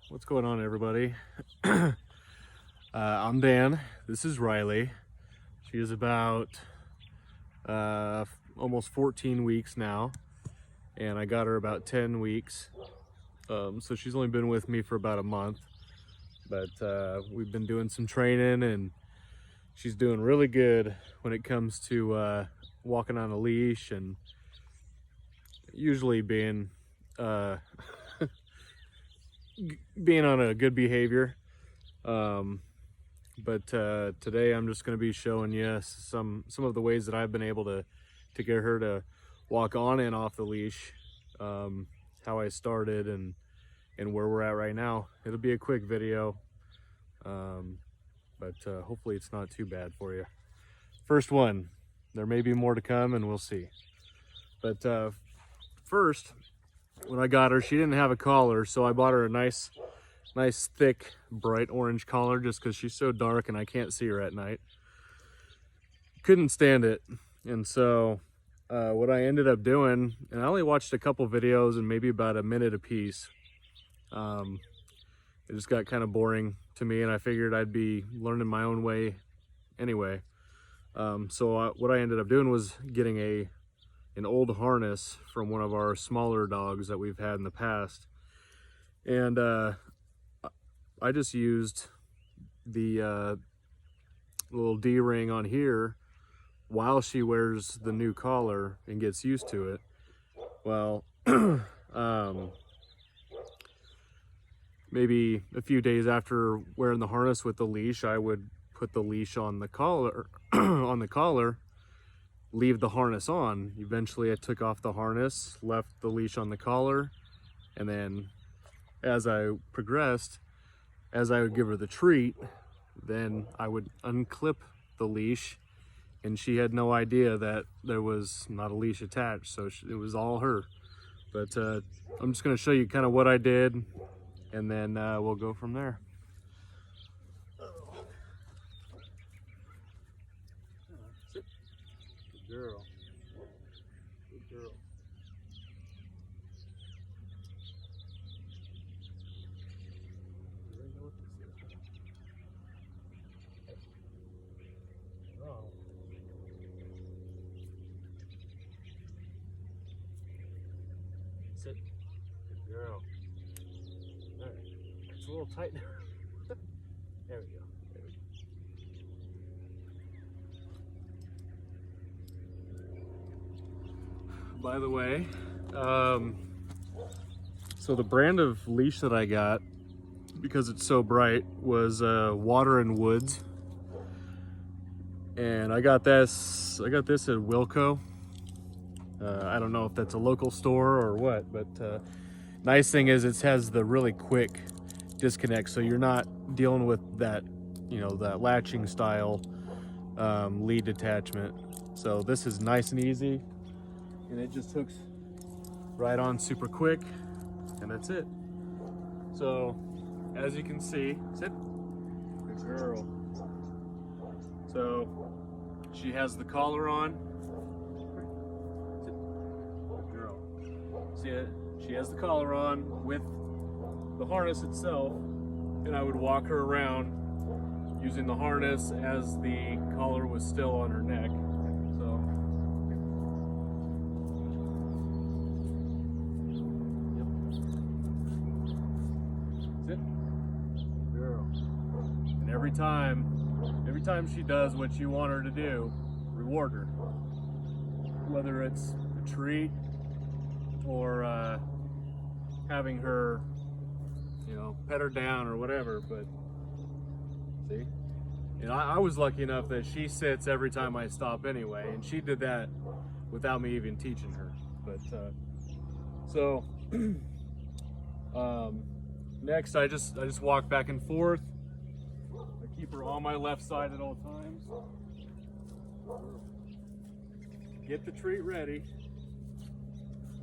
What's going on, everybody? I'm Dan. This is Riley. She is about almost 14 weeks now, and I got her about 10 weeks. So she's only been with me for about a month, but we've been doing some training, and she's doing really good when it comes to walking on a leash and usually being being on a good behavior. But today I'm just going to be showing you some of the ways that I've been able to get her to walk on and off the leash, how I started and where we're at right now. It'll be a quick video, but hopefully it's not too bad for you. First one, there may be more to come and we'll see. But first, when I got her, she didn't have a collar, so I bought her a nice thick bright orange collar just because she's so dark and I can't see her at night. Couldn't stand it. And so what I ended up doing, and I only watched a couple videos and maybe about a minute a piece, it just got kind of boring to me, and I figured I'd be learning my own way anyway. So what I ended up doing was getting an old harness from one of our smaller dogs that we've had in the past, and I just used the little D-ring on here while she wears the new collar and gets used to it. Well, maybe a few days after wearing the harness with the leash, I would put the leash on the collar on the collar, leave the harness on. Eventually I took off the harness, left the leash on the collar, and then as I progressed, as I would give her the treat, then I would unclip the leash, and she had no idea that there was not a leash attached, so it was all her. But I'm just going to show you kind of what I did, and then we'll go from there. Sit. Good girl. Good girl. Oh. Sit. Good girl. All right. It's a little tight now. There we go. There we go. By the way, so the brand of leash that I got, because it's so bright, was Water and Woods, and I got this at Wilco. I don't know if that's a local store or what, but nice thing is it has the really quick disconnect, so you're not dealing with that, that latching style lead detachment. So this is nice and easy, and it just hooks right on super quick, and that's it. So as you can see, sit. Good girl. So she has the collar on. Sit. Good girl. See it? She has the collar on with the harness itself, and I would walk her around using the harness as the collar was still on her neck. So sit. Girl. And every time she does what you want her to do, reward her. Whether it's a treat or having her, pet her down or whatever. But see, I was lucky enough that she sits every time I stop anyway, and she did that without me even teaching her. But so next I just walk back and forth. I keep her on my left side at all times. Get the treat ready.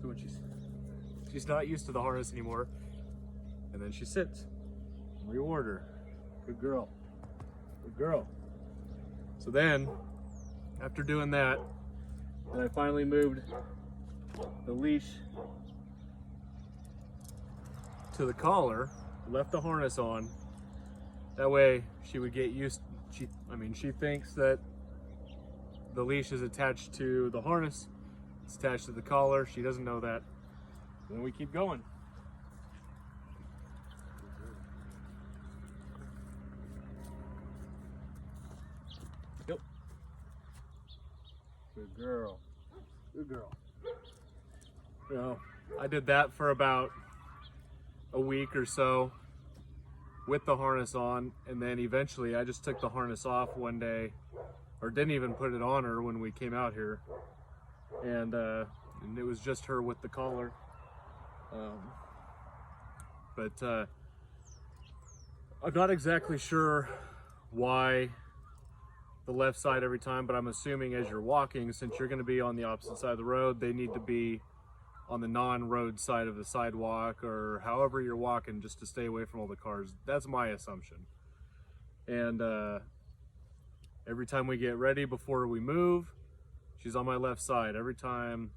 So when she's not used to the harness anymore, and then she sits. Reward her. Good girl. Good girl. So then, after doing that, then I finally moved the leash to the collar, left the harness on. That way she would get used. She thinks that the leash is attached to the harness. It's attached to the collar. She doesn't know that. And then we keep going. Yep. Good girl. Good girl. You know, I did that for about a week or so with the harness on, and then eventually I just took the harness off one day, or didn't even put it on her when we came out here, and it was just her with the collar. But I'm not exactly sure why the left side every time, but I'm assuming as you're walking, since you're going to be on the opposite side of the road, they need to be on the non-road side of the sidewalk, or however you're walking, just to stay away from all the cars. That's my assumption. And every time we get ready before we move, she's on my left side. Every time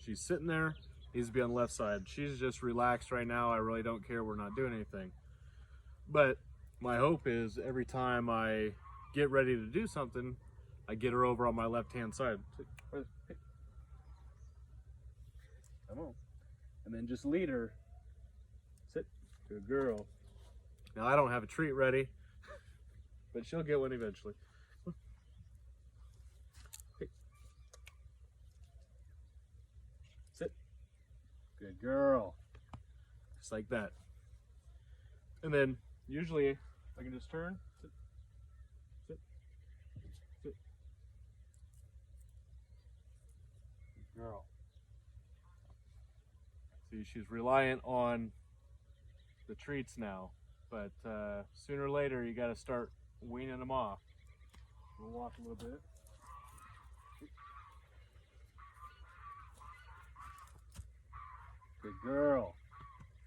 she's sitting there, needs to be on the left side. She's just relaxed right now. I really don't care. We're not doing anything. But my hope is every time I get ready to do something, I get her over on my left-hand side. Come on. And then just lead her. Sit. Good girl. Now I don't have a treat ready, but she'll get one eventually. Hey. Sit. Good girl. Just like that. And then usually I can just turn. Sit. Sit. Sit. Good girl. See, she's reliant on the treats now, but sooner or later you got to start weaning them off. We'll walk a little bit. Good girl.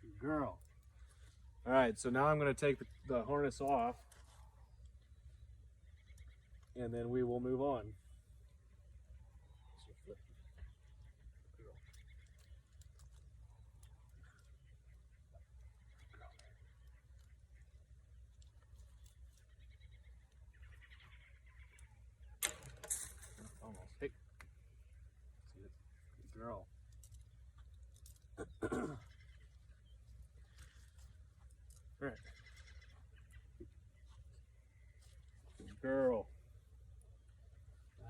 Good girl. All right, so now I'm going to take the harness off, and then we will move on. Almost. Hey. See it? Good girl. All right. Good girl.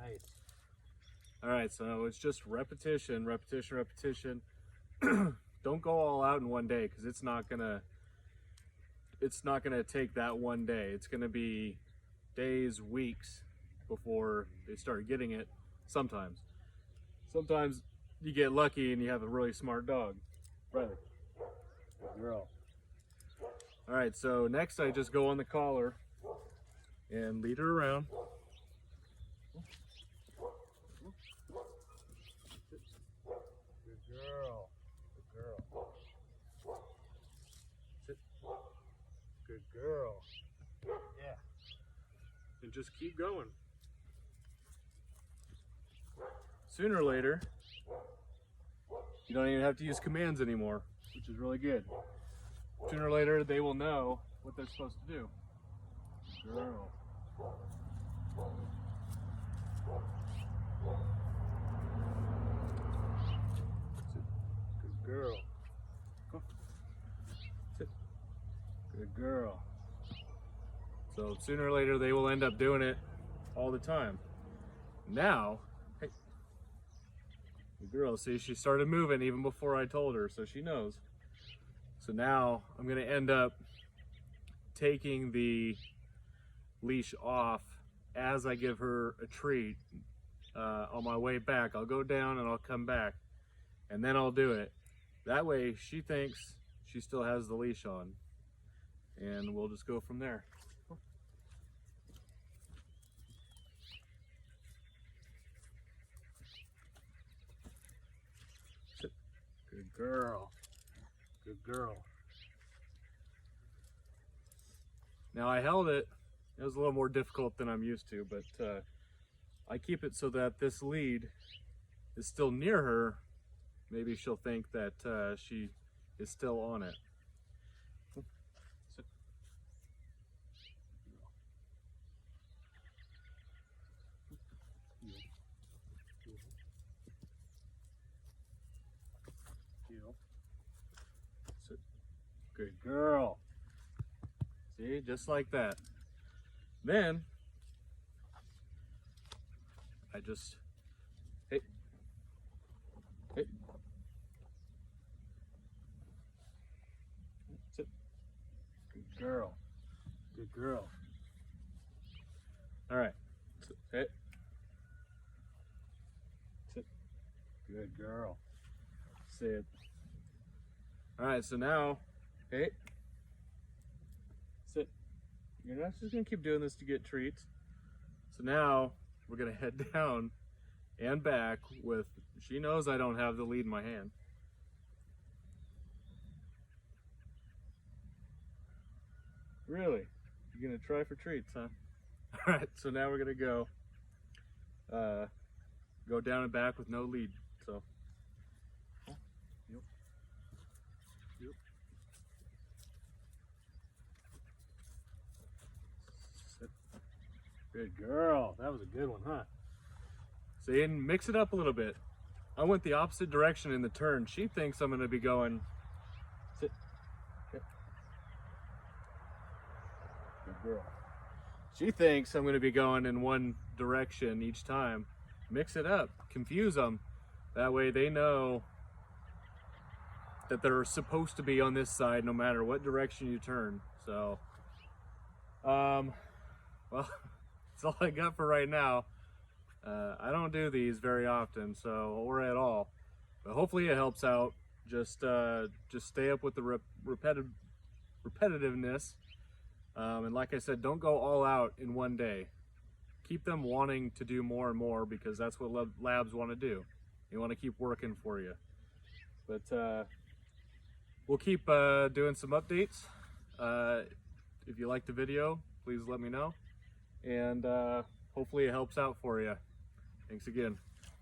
Nice. All right, so it's just repetition, repetition, repetition. Don't go all out in one day, because it's not gonna take that one day. It's gonna be days, weeks before they start getting it. Sometimes you get lucky and you have a really smart dog. Brother. Good girl. All right, so next I just go on the collar and lead her around. Good girl. Good girl. Sit. Good girl. Yeah. And just keep going. Sooner or later, you don't even have to use commands anymore, which is really good. Sooner or later, they will know what they're supposed to do. Girl. Sit. Good girl. Come. Sit. Good girl. So sooner or later, they will end up doing it all the time. Now, hey, the girl, see, she started moving even before I told her, so she knows. So now I'm going to end up taking the leash off as I give her a treat. On my way back, I'll go down and I'll come back, and then I'll do it. That way she thinks she still has the leash on, and we'll just go from there. Sit. Good girl. Good girl. Now I held it. It was a little more difficult than I'm used to, but I keep it so that this lead is still near her. Maybe she'll think that she is still on it. Good girl. See, just like that. Then I just, hey, hey. Sit. Good girl. Good girl. All right. Sit. Hey. Sit. Good girl. Sit. All right, so now, hey. Sit. You're not just gonna keep doing this to get treats. So now we're gonna head down and back with, she knows I don't have the lead in my hand. Really? You're gonna try for treats, huh? All right, so now we're gonna go down and back with no lead. So, yep. Yep. Sit. Good girl. That was a good one, huh? See, and mix it up a little bit. I went the opposite direction in the turn. She thinks I'm gonna be going. Sit. Okay. Good girl. She thinks I'm gonna be going in one direction each time. Mix it up, confuse them. That way they know that they're supposed to be on this side no matter what direction you turn. So, well, that's all I got for right now. I don't do these very often, so, or at all, but hopefully it helps out. Just stay up with the repetitiveness. And like I said, don't go all out in one day. Keep them wanting to do more and more, because that's what labs want to do. They want to keep working for you. But we'll keep doing some updates. If you like the video, please let me know. And hopefully it helps out for you. Thanks again.